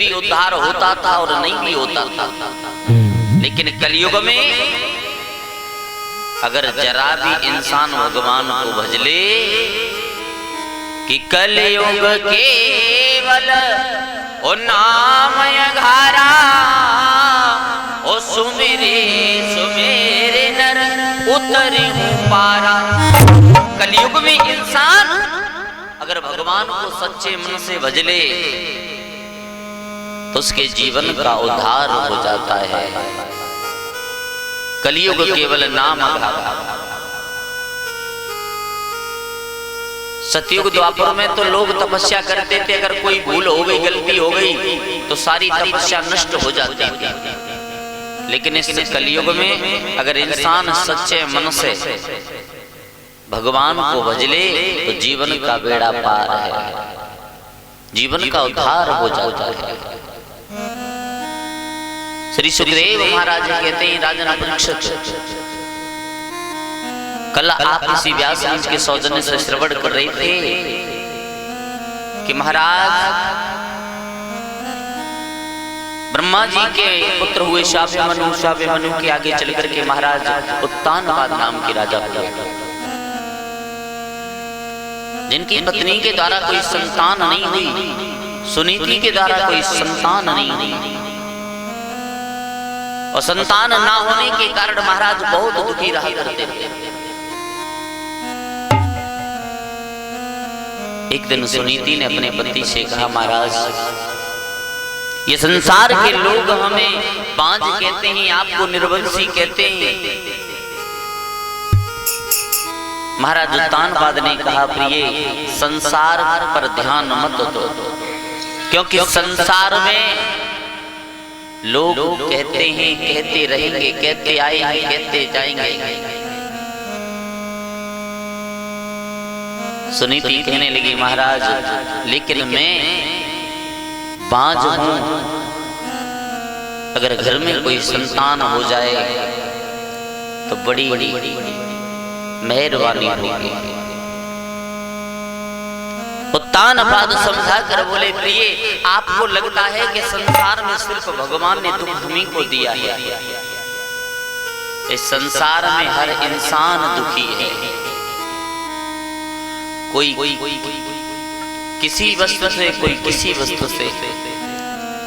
भी उद्धार होता था और नहीं भी होता था। लेकिन कलयुग में अगर जरा भी इंसान भगवान को भज ले कि कलयुग केवल ओ नाम अघारा ओ सुमेरे सुमेरे नर उतरे पारा। कलयुग में इंसान अगर भगवान को सच्चे मन से भज ले तो उसके जीवन का उद्धार हो जाता है। कलयुग केवल नाम अघारा। सतयुग द्वापर में तो लोग तपस्या करते थे, अगर कोई भूल हो गई गलती हो गई तो सारी तपस्या नष्ट हो जाती थी। लेकिन इस कलयुग में अगर इंसान सच्चे मन से भगवान को भज ले तो जीवन का बेड़ा पार है, जीवन का उद्धार हो जाता है। श्री सुखदेव महाराज कहते हैं, राजन परीक्षित कल आप इसी व्यास मंच के सौजन्य से श्रवण कर रहे थे कि महाराज ब्रह्मा जी के पुत्र हुए शाव्य मनु के आगे चलकर के महाराज उत्तानपाद नाम के राजा हुए, जिनकी पत्नी के द्वारा कोई संतान नहीं हुई, सुनीति के द्वारा कोई संतान नहीं हुई, और संतान ना होने के कारण महाराज बहुत दुखी रहा करते थे। एक दिन सुनीति ने अपने पति से कहा, महाराज ये संसार के लोग हमें बांझ कहते हैं, आपको निर्वंशी कहते हैं। महाराज उत्तानपाद ने कहा, प्रिय संसार पर ध्यान मत दो, क्योंकि संसार में लोग कहते हैं, कहते रहेंगे, कहते आएंगे, कहते जाएंगे। सुनीति कहने लगी, महाराज लेकिन मैं बांझ हूं, अगर घर में कोई संतान हो जाए तो बड़ी मेहरबानी होगी। उत्तानपाद समझा कर बोले, प्रिय आपको लगता है कि संसार में सिर्फ भगवान ने दुख तुम्हीं को दिया है? इस संसार में हर इंसान दुखी है। कोई किसी वस्तु से, कोई किसी वस्तु से,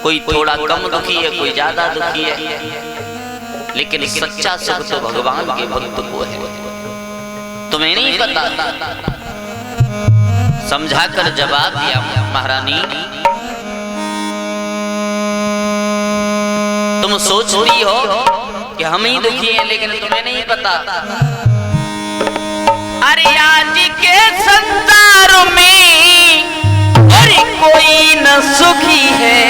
कोई थोड़ा कम दुखी है, कोई ज्यादा दुखी है, लेकिन सच्चा सुख तो भगवान के भक्त को है। तुम्हें नहीं पता? समझाकर जवाब दिया, महारानी तुम सोचती हो कि हम ही दुखी हैं, लेकिन तुम्हें नहीं पता। अरे आज के संसार में और कोई न सुखी है।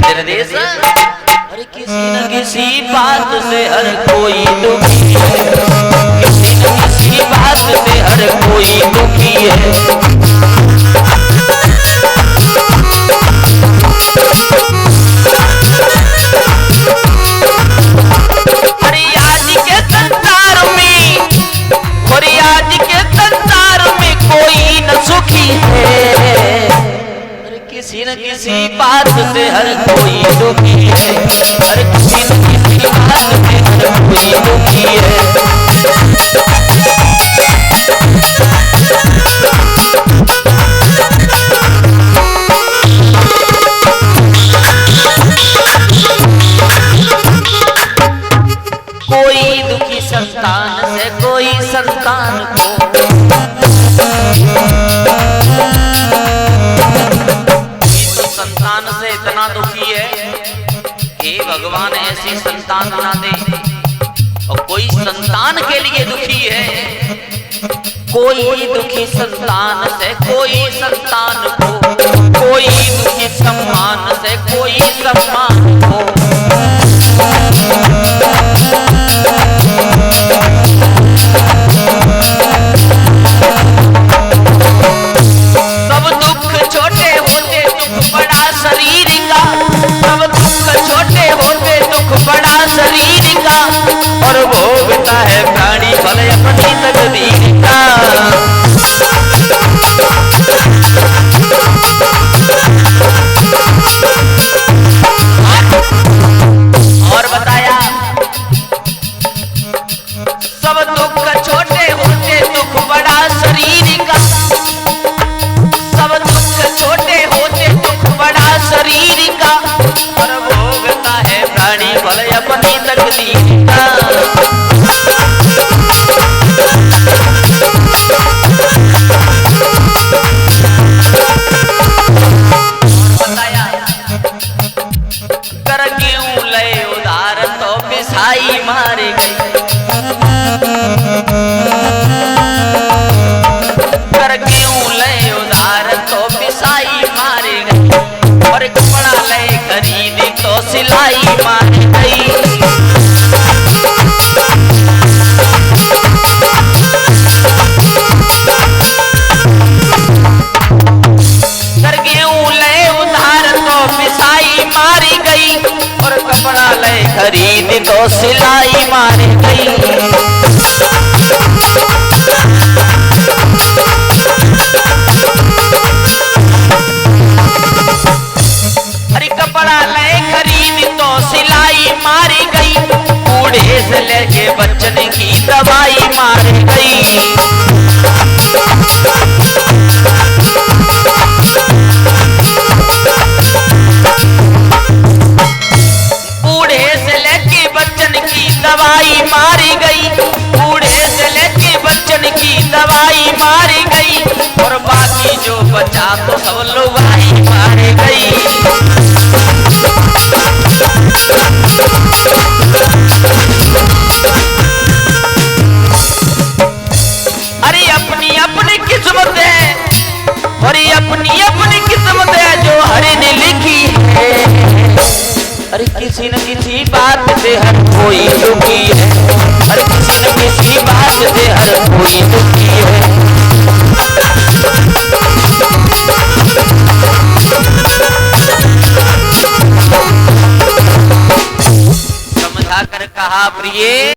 अरे किसी न किसी बात से हर कोई दुखी है, किसी न किसी बात से हर कोई दुखी है। किसी न किसी बात से हर कोई दुखी है, हर किसी न किसी बात से हर कोई दुखी है। कोई दुखी संतान से, कोई संतान को इतना दुखी है कि भगवान ऐसी संतान बना दे, और कोई संतान के लिए दुखी है। कोई दुखी संतान से, कोई संतान को, कोई दुखी सम्मान से, कोई सम्मान को। सब दुख छोटे होते, दुख बड़ा शरीर का, सब दुख छोटे होते, दुख बड़ा शरीर का, और भोगता है प्राणी फल अपनी तकदीर का। सब दुख छोटे होते दुख बड़ा शरीर का, सब दुख छोटे होते दुख बड़ा शरीर का, पर भोगता है प्राणी भले अपनी तकदीर का। बताया कर गेहूं लय उधार तो पिसाई मारे गई, कर गेहूं लय उधार तो पिसाई मारे गई, और कपड़ा लय खरीदी तो सिलाई मारे गई। कर गेहूं लय उधार तो पिसाई मारी गई, और कपड़ा लय खरीदी तो सिलाई मारी गई। अरे कपड़ा लय खरीदी तो सिलाई मारी गई, बूढ़े से लेके बच्चन की दवाई मारी गई। बूढ़े से लेके बच्चन की दवाई मारी गई, बूढ़े से लेके बच्चन की दवाई मारी गई, और बाकी जो बचा तो सब लुगाई मारी गई।